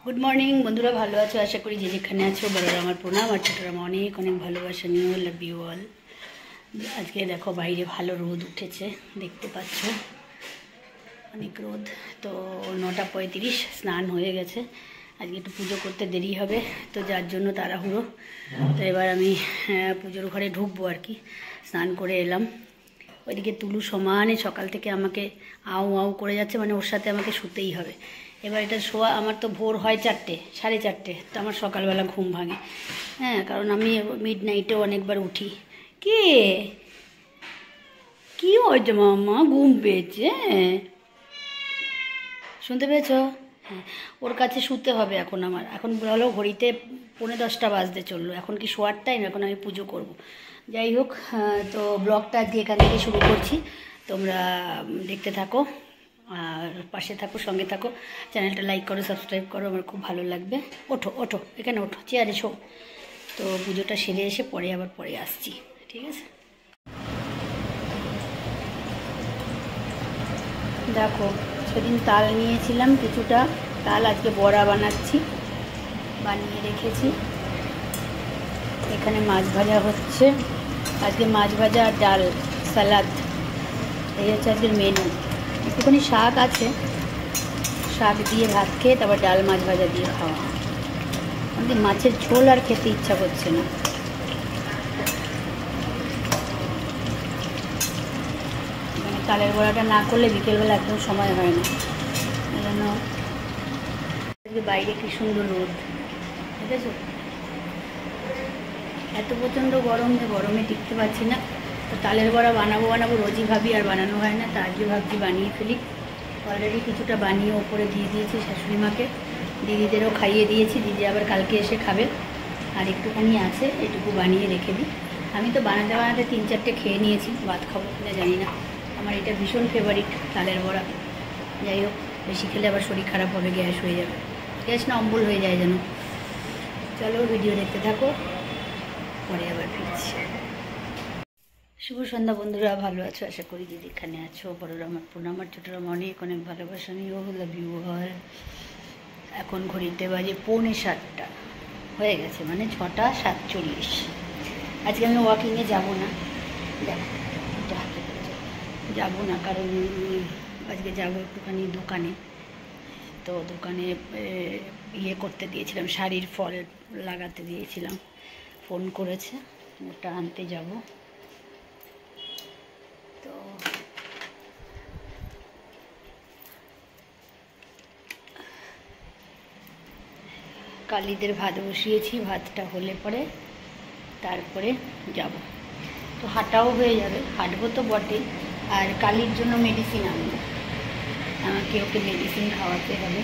Good morning বন্ধুরা, ভালো আছো আশা করি। যে যেখানে আছো বড়রা আমার প্রণাম, আর ছোটরা আমার অনেক অনেক ভালোবাসা নিয়ে লাভ ইউ অল। আজকে দেখো বাইরে ভালো রোদ উঠেছে, দেখতে পাচ্ছ অনেক রোদ। তো 9:35 স্নান হয়ে গেছে। আজকে একটু পুজো করতে দেরি হবে, তো যার জন্য তাড়াহুড়ো। তো এবার আমি পুজোর ঘরে ঢুকবো আর কি। স্নান করে এলাম। ওইদিকে তুলু সমানে সকাল থেকে আমাকে আউ আউ করে যাচ্ছে, মানে ওর সাথে আমাকে শুতেই হবে। এবার এটা শোয়া, আমার তো ভোর হয় 4টে 4:30, তো আমার সকালবেলা ঘুম ভাঙে। কারণ আমি মিড নাইটেও অনেকবার উঠি। কে কি হয়েছে মাম্মা? ঘুম পেয়েছে? শুনতে পেয়েছ? হ্যাঁ, ওর কাছে শুতে হবে এখন। আমার এখন বলো ঘড়িতে 9:45 বাজতে চললো। এখন কি শোয়ার টাইম? এখন আমি পুজো করব। যাই হোক, তো ব্লগটা আজকে এখান থেকে শুরু করছি। তোমরা দেখতে থাকো আর পাশে থাকো, সঙ্গে থাকো। চ্যানেলটা লাইক করো, সাবস্ক্রাইব করো, আমার খুব ভালো লাগবে। ওঠো ওঠো, এখানে ওঠো, চেয়ারে শো। তো পুজোটা সেরে এসে পরে আসছি, ঠিক আছে? দেখো, সেদিন তাল নিয়েছিলাম কিছুটা তাল, আজকে বড়া বানাচ্ছি, বানিয়ে রেখেছি। এখানে মাছ ভাজা হচ্ছে, আজকে মাছ ভাজা আর ডাল, সালাদ, এই হচ্ছে আজকের মেনু। একটুখানি শাক আছে, শাক দিয়ে ভাত খেয়ে তারপর ডাল মাছ ভাজা দিয়ে খাওয়া। আমাদের মাছের ঝোল আর খেতে ইচ্ছা করছে না। মানে তালের বড়াটা না করলে বিকেলবেলা একদম সময় হয় না, এই জন্য। আজকে বাইরে কি সুন্দর রোদ, ঠিক আছে? এত প্রচণ্ড গরম যে গরমে টিকতে পারছি না। তো তালের বড়া বানাবো রোজই ভাবি, আর বানানো হয় না। তা আজকে ভাবছি বানিয়ে ফেলি। অলরেডি কিছুটা বানিয়ে ওপরে দিয়ে দিয়েছি শাশুড়ি মাকে, দিদিদেরও খাইয়ে দিয়েছি। দিদি আবার কালকে এসে খাবে। আর একটুখানি আছে, এটুকু বানিয়ে রেখে দিই। আমি তো বানাতে 3-4টে খেয়ে নিয়েছি। ভাত খাবো কিনা জানি না। আমার এটা ভীষণ ফেভারিট, তালের বড়া। যাই হোক, বেশি খেলে আবার শরীর খারাপ হবে, গ্যাস হয়ে যাবে। গ্যাস না, অম্বল হয়ে যায় যেন। চলো ভিডিও দেখতে থাকো, পরে আবার ফিরছি। শুভ সন্ধ্যা বন্ধুরা, ভালো আছো আশা করি। যে যেখানে আছো বড়রা আমার প্রণাম, আর ছোটরা আমার অনেক অনেক ভালোবাসা নিয়ে লাভ ইউ অল। এখন ঘড়িতে বাজে 6:45 হয়ে গেছে, মানে 6:47। আজকে আমি ওয়াকিংয়ে যাবো না, যাবো না, কারণ আজকে যাবো একটুখানি দোকানে। তো দোকানে ইয়ে করতে দিয়েছিলাম, শাড়ির ফল লাগাতে দিয়েছিলাম। ফোন করেছে, ওটা আনতে যাব। তো কালিদের ভাত বসিয়েছি, ভাতটা হলে পরে তারপরে যাব। তো হাঁটাও হয়ে যাবে, হাঁটবো তো বটে। আর কালির জন্য মেডিসিন আনবো, আমাকে ওকে মেডিসিন খাওয়াতে হবে।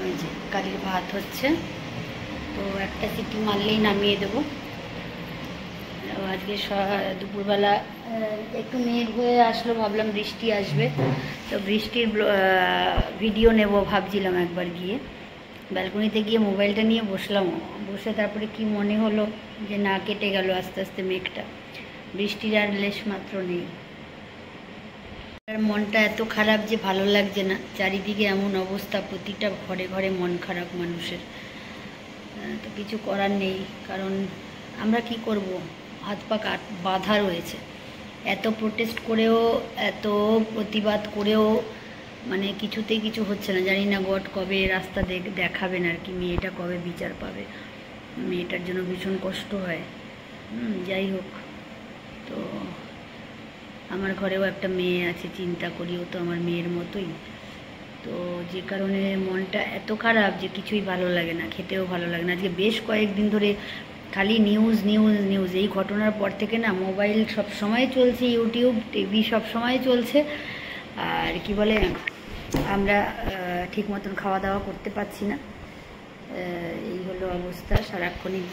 ওই যে কালির ভাত হচ্ছে, তো একটা সিটি মারলেই নামিয়ে দেবো। আজকে দুপুরবেলা একটু মেঘ হয়ে আসলো, ভাবলাম বৃষ্টি আসবে। তো বৃষ্টির ভিডিও নেব ভাবছিলাম। একবার গিয়ে ব্যালকনিতে গিয়ে মোবাইলটা নিয়ে বসলাম, বসে তারপরে কি মনে হলো যে না, কেটে গেল আস্তে আস্তে মেঘটা। বৃষ্টির আর লেশ মাত্র নেই। আর মনটা এত খারাপ যে ভালো লাগছে না। চারিদিকে এমন অবস্থা, প্রতিটা ঘরে ঘরে মন খারাপ মানুষের। তো কিছু করার নেই, কারণ আমরা কি করব, হাত পা বাঁধা রয়েছে। এত প্রোটেস্ট করেও, এত প্রতিবাদ করেও মানে কিছুতেই কিছু হচ্ছে না। জানি না গড কবে রাস্তা দেখাবেন আর কি, মেয়েটা কবে বিচার পাবে। মেয়েটার জন্য ভীষণ কষ্ট হয়। যাই হোক, তো আমার ঘরেও একটা মেয়ে আছে, চিন্তা করিও তো আমার মেয়ের মতোই। তো যে কারণে মনটা এত খারাপ যে কিছুই ভালো লাগে না, খেতেও ভালো লাগে না। আজকে বেশ কয়েকদিন ধরে খালি নিউজ নিউজ নিউজ। এই ঘটনার পর থেকে না, মোবাইল সব সময় চলছে, ইউটিউব, টিভি সব সময় চলছে। আর কি বলে, আমরা ঠিক মতন খাওয়া দাওয়া করতে পারছি না। এই হলো অবস্থা। সারাক্ষণই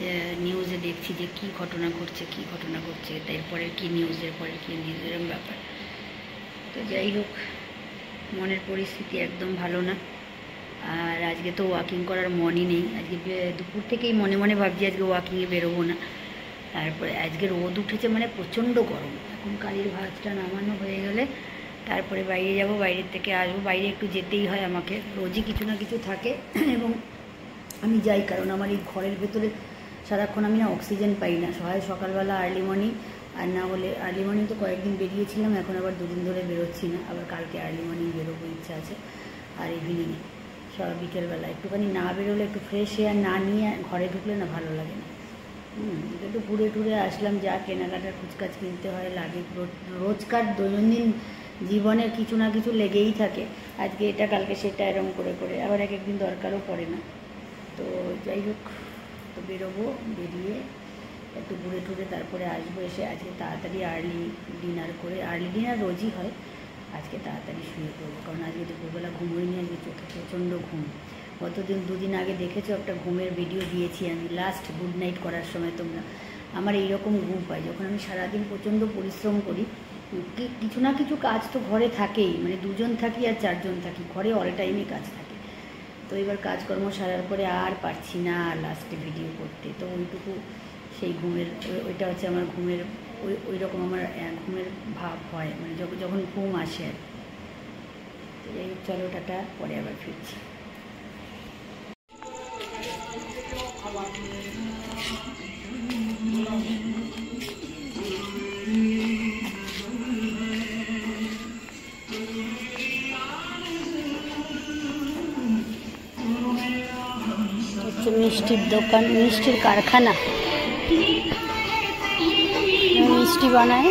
নিউজে দেখছি যে কী ঘটনা ঘটছে, কী ঘটনা ঘটছে, এরপরে কী নিউজের পরে কী নিউজ, এরকম ব্যাপার। তো যাই হোক, মনের পরিস্থিতি একদম ভালো না। আর আজকে তো ওয়াকিং করার মনই নেই, আজকে দুপুর থেকেই মনে মনে ভাবছি আজকে ওয়াকিংয়ে বেরোবো না। তারপরে আজকে রোদ উঠেছে, মানে প্রচণ্ড গরম। এখন কালির ভাতটা নামানো হয়ে গেলে তারপরে বাইরে যাব, বাইরের থেকে আসবো। বাইরে একটু যেতেই হয় আমাকে, রোজই কিছু না কিছু থাকে এবং আমি যাই কারণ আমার এই ঘরের ভেতরে সারাক্ষণ আমি না অক্সিজেন পাই না। সকালবেলা আর্লি মর্নিং, আর না হলে আর্লি মর্নিং তো কয়েকদিন বেরিয়েছিলাম, এখন আবার দুদিন ধরে বেরোচ্ছি না, আবার কালকে আর্লি মর্নিং বেরোবো ইচ্ছা আছে। আর ইভিনিংয়ে সব বিকেলবেলা একটুখানি না বেরোলে, একটু ফ্রেশ এয়ার না নিয়ে ঘরে ঢুকলে না ভালো লাগে না। একটু ঘুরে টুরে আসলাম, যা কেনাকাটার কুচকাচ কিনতে হয় লাগে, রোজকার দৈনন্দিন জীবনে কিছু না কিছু লেগেই থাকে। আজকে এটা কালকে সেটা এরকম করে করে আবার এক একদিন দরকারও পড়ে না। তো যাই হোক, তো বেরোবো, বেরিয়ে একটু ঘুরে টুরে তারপরে আসবো। এসে আজকে তাড়াতাড়ি আর্লি ডিনার করে, আর্লি ডিনার রোজই হয়, আজকে তাড়াতাড়ি শুয়ে পড়বো কারণ আজকে দুপুরবেলা ঘুমোইনি, আজকে চোখে প্রচণ্ড ঘুম। গতদিন দুদিন আগে দেখেছো একটা ঘুমের ভিডিও দিয়েছি আমি, লাস্ট গুড নাইট করার সময়। তোমরা আমার এইরকম ঘুম পাই যখন আমি সারাদিন প্রচণ্ড পরিশ্রম করি, কিছু না কিছু কাজ তো ঘরে থাকেই, মানে দুজন থাকি আর চারজন থাকি, ঘরে অল টাইমে কাজ থাকে। তো এবার কাজকর্ম সারার পরে আর পারছি না লাস্টে ভিডিও করতে, তো ওইটুকু সেই ঘুমের, ওইটা হচ্ছে আমার ঘুমের, ওই রকম আমার ঘুমের ভাব হয়, মানে যখন ঘুম আসে আর। তো যাই হোক, চলো টাটা, পরে আবার ফিরছি। মিষ্টির দোকান, মিষ্টির কারখানা, মিষ্টি বানায়।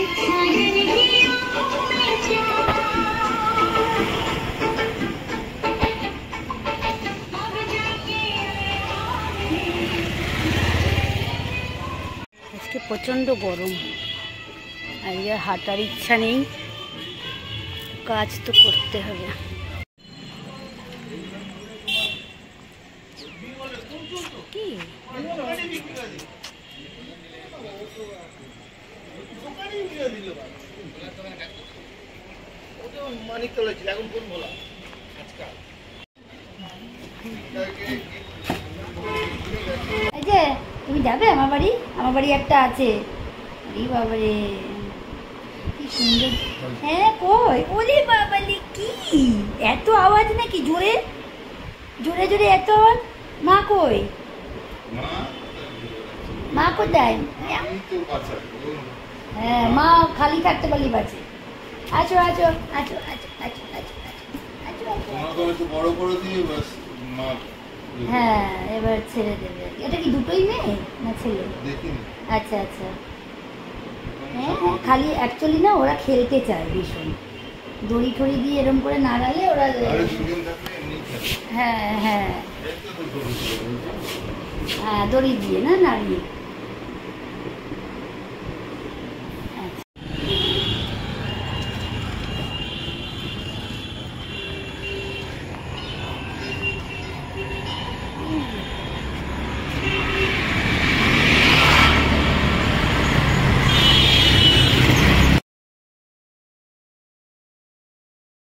আজকে প্রচণ্ড গরম, আজকে হাঁটার ইচ্ছা নেই, কাজ তো করতে হবে। কি এই যে তুমি যাবে আমার বাড়ি? আমার বাড়ি একটা আছে, বাবারে কি সুন্দর। হ্যাঁ কই, ওরে বাবালি, কি এত আওয়াজ নাকি? জোরে জোরে জোরে এত আওয়াজ। মা কই? মা কোথায়? হ্যাঁ, মা খালি থাকতে পারলি বাঁচে। আছো আছো আছো আছো আছো আছো হ্যাঁ, এবার ছেড়ে দেবে। এটা কি দুটোই মেয়ে না ছেলে? আচ্ছা আচ্ছা। হ্যাঁ খালি অ্যাকচুয়ালি না, ওরা খেলতে চায় ভীষণ, দড়ি ঠড়ি দিয়ে এরম করে নাড়ালে ওরা। হ্যাঁ হ্যাঁ হ্যাঁ, দড়ি দিয়ে না নাড়িয়ে।